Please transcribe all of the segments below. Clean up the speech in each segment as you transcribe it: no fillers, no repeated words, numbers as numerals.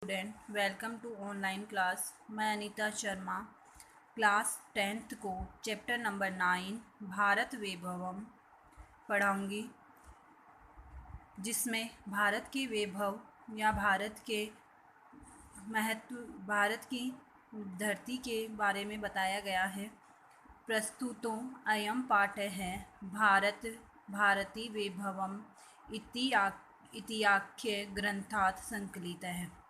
Student welcome to online class. मैं Anita Sharma class 10th को chapter number 9 Bharat Vaibhavam पढ़ाऊंगी, जिसमें भारत के वैभव या भारत के महत्व, भारत की धरती के बारे में बताया गया है। प्रस्तुतों अयम पाठ है भारत भारती वैभवम इत्याख्य ग्रंथात् संकलित है।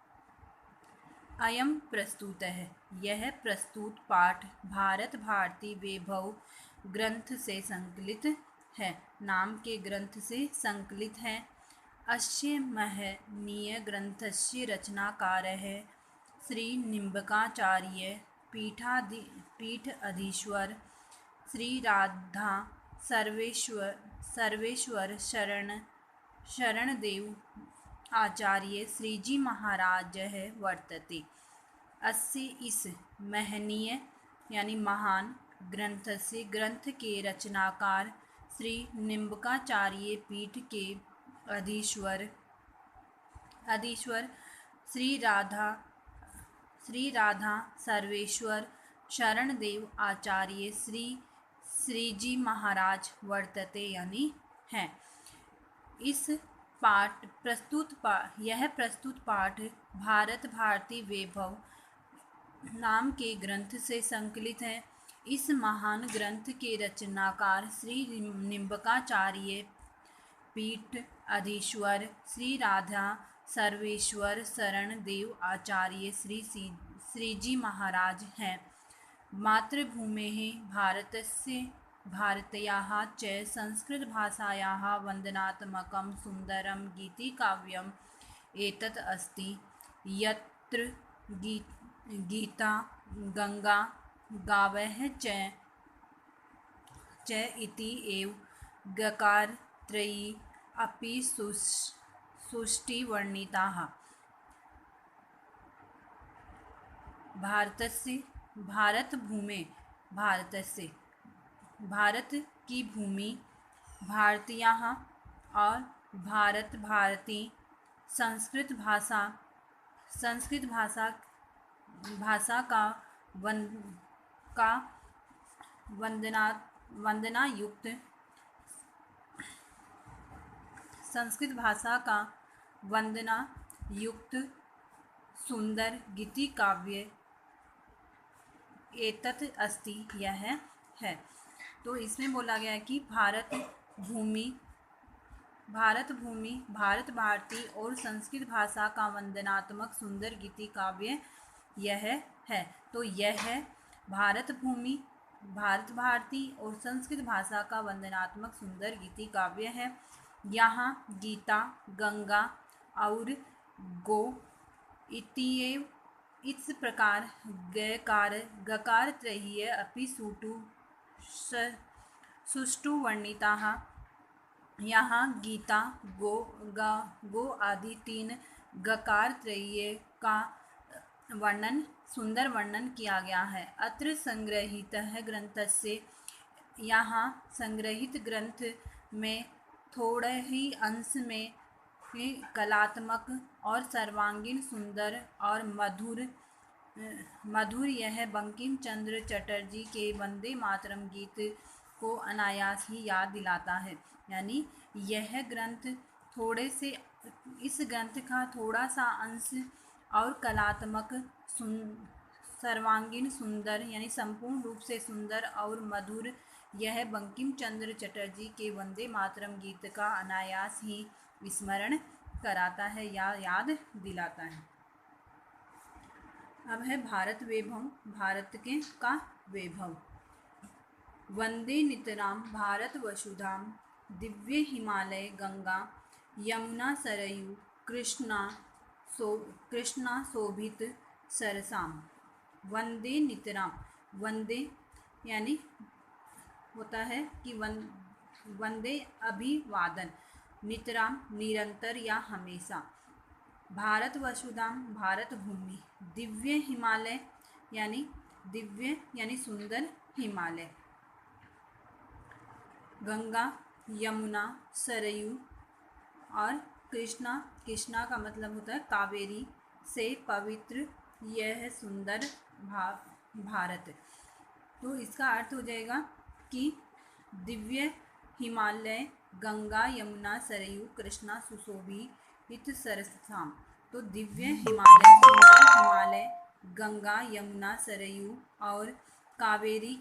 अयम प्रस्तुत है, यह प्रस्तुत पाठ भारत भारती वैभव ग्रंथ से संकलित है, नाम के ग्रंथ से संकलित है। अस्य महनीय ग्रंथस्य रचनाकारः श्री निम्बकाचार्य पीठ अधीश्वर श्री राधा सर्वेश्वर शरणदेव आचार्य श्रीजी महाराज वर्तते। अस्य इस महनीय यानी महान ग्रंथ के रचनाकार श्री निम्बकाचार्य पीठ के अधीश्वर श्री राधा सर्वेश्वर शरणदेव आचार्य श्रीजी महाराज वर्तते यानी हैं। यह प्रस्तुत पाठ भारत भारती वैभव नाम के ग्रंथ से संकलित है। इस महान ग्रंथ के रचनाकार श्री निम्बकाचार्य पीठ अधीश्वर श्री राधा सर्वेश्वर शरण देव आचार्य श्रीजी महाराज हैं। मातृभूमेः भारतस्याः च संस्कृतभाषायाः वन्दनात्मकं सुन्दरं गीतिकाव्यम् एतत् अस्ति, यत्र गीता गंगा गावः च इति एव गकारत्रयी अपि सुष्ठुवर्णिताः। भारत की भूमि भारतीयाः और भारत भारती संस्कृत भाषा का वंदना युक्त संस्कृत भाषा का वंदना युक्त सुंदर गीति काव्य एतत् अस्ति यह है। तो इसमें बोला गया है कि भारत भूमि भारत भारती और संस्कृत भाषा का वंदनात्मक सुंदर गीति काव्य यह है। तो यह भारत भूमि भारत भारती और संस्कृत भाषा का वंदनात्मक सुंदर गीति काव्य है। यहाँ गीता गंगा और गो इत्येव इस प्रकार गकारत्रयीय अपि सुष्ठु वर्णिताः। यहाँ गीता गो आदि 3 गकारत्रयीय का सुंदर वर्णन किया गया है। अत्र संग्रहीतः ग्रंथस्य, यहाँ संग्रहित ग्रंथ में थोड़े ही अंश में कलात्मक और सर्वांगीण सुंदर और मधुर यह बंकिम चंद्र चटर्जी के वंदे मातरम गीत को अनायास ही याद दिलाता है। यानी यह ग्रंथ इस ग्रंथ का थोड़ा सा अंश और कलात्मक सर्वांगीण सुंदर यानी संपूर्ण रूप से सुंदर और मधुर यह बंकिम चंद्र चटर्जी के वंदे मातरम गीत का अनायास ही स्मरण कराता है या याद दिलाता है। अब है भारत वैभव, भारत के का वैभव। वंदे नितराम भारत वसुधाम दिव्य हिमालय गंगा यमुना सरयू कृष्णा शोभित सरसाम। वंदे नितराम, वंदे यानी होता है कि वंदे अभिवादन, नितराम निरंतर या हमेशा। भारत वसुधाम भारत भूमि, दिव्य हिमालय यानी सुंदर हिमालय, गंगा यमुना सरयू और कृष्णा, कृष्णा का मतलब होता है कावेरी, से पवित्र यह सुंदर भारत। तो इसका अर्थ हो जाएगा कि दिव्य हिमालय गंगा यमुना सरयू कृष्णा सुशोभित सरसाम। तो दिव्य हिमालय, सुंदर हिमालय, गंगा यमुना सरयू और कावेरी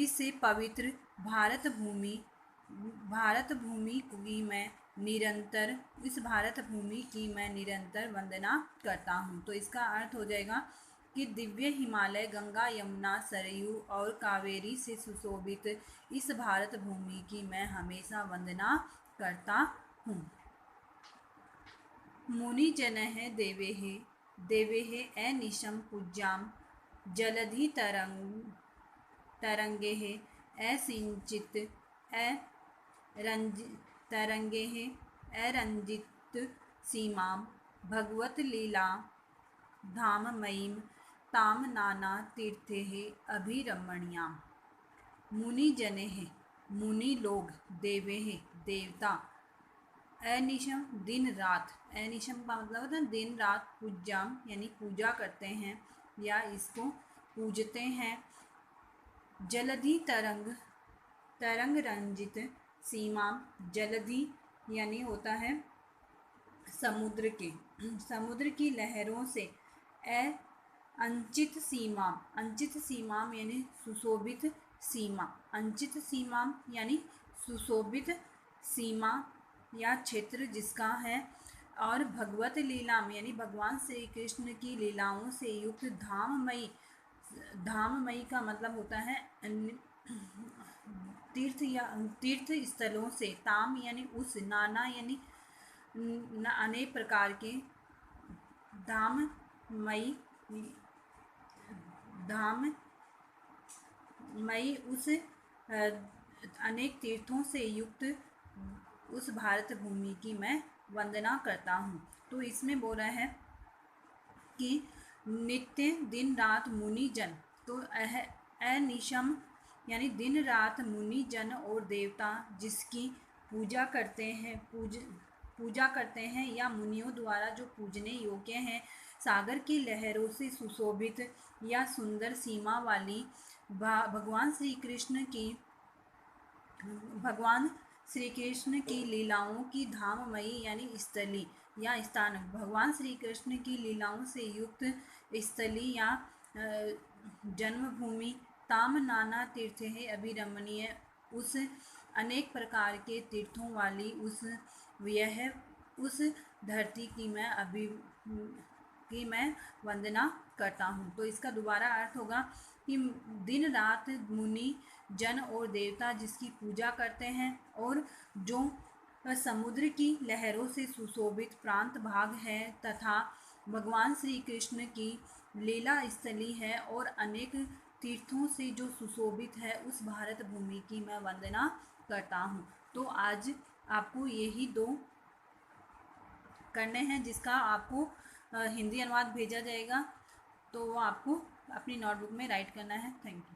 से पवित्र भारत भूमि की मैं निरंतर इस भारत भूमि की मैं निरंतर वंदना करता हूँ। तो इसका अर्थ हो जाएगा कि दिव्य हिमालय गंगा यमुना सरयू और कावेरी से सुशोभित इस भारत भूमि की मैं हमेशा वंदना करता हूँ। मुनि जनः देवेः अनिशं पूज्यां जलधि तरंगैः असिंचित अरंजित सीमां भगवत लीला धाममयीं ताम नाना तीर्थैः अभिरमणीयां। मुनि जनेः मुनि लोग, देवेः देवता, अनिशम दिन रात, अनिशम का मतलब होता है दिन रात, पूज्याम यानी पूजा करते हैं या इसको पूजते हैं, जलधि तरंग रंजित सीमा, जलधि यानी होता है समुद्र की लहरों से, अंचित सीमा यानी सुशोभित सीमा, अंचित सीमा यानी सुशोभित सीमा या क्षेत्र जिसका है, और भगवत लीलाम यानी भगवान श्री कृष्ण की लीलाओं से युक्त धाममयी का मतलब होता है तीर्थ स्थलों से, ताम यानी उस, नाना यानी अनेक प्रकार के, धाममयी उस अनेक तीर्थों से युक्त उस भारत भूमि की मैं वंदना करता हूँ। तो इसमें बोला है कि नित्य दिन रात मुनि जन, तो अनिशम यानी दिन रात मुनि जन और देवता जिसकी पूजा करते हैं या मुनियों द्वारा जो पूजने योग्य हैं, सागर की लहरों से सुशोभित या सुंदर सीमा वाली भगवान श्री कृष्ण की लीलाओं की धाममयी यानी स्थली या स्थान, भगवान श्री कृष्ण की लीलाओं से युक्त स्थली या जन्मभूमि, ताम नाना तीर्थ है अभिरमणीय, उस अनेक प्रकार के तीर्थों वाली उस धरती की मैं वंदना करता हूँ। तो इसका दोबारा अर्थ होगा कि दिन रात मुनि जन और देवता जिसकी पूजा करते हैं और जो समुद्र की लहरों से सुशोभित प्रांत भाग है तथा भगवान श्री कृष्ण की लीला स्थली है और अनेक तीर्थों से जो सुशोभित है, उस भारत भूमि की मैं वंदना करता हूँ। तो आज आपको यही 2 करने हैं जिसका आपको हिंदी अनुवाद भेजा जाएगा, तो वो आपको अपनी नोटबुक में राइट करना है। Thank you.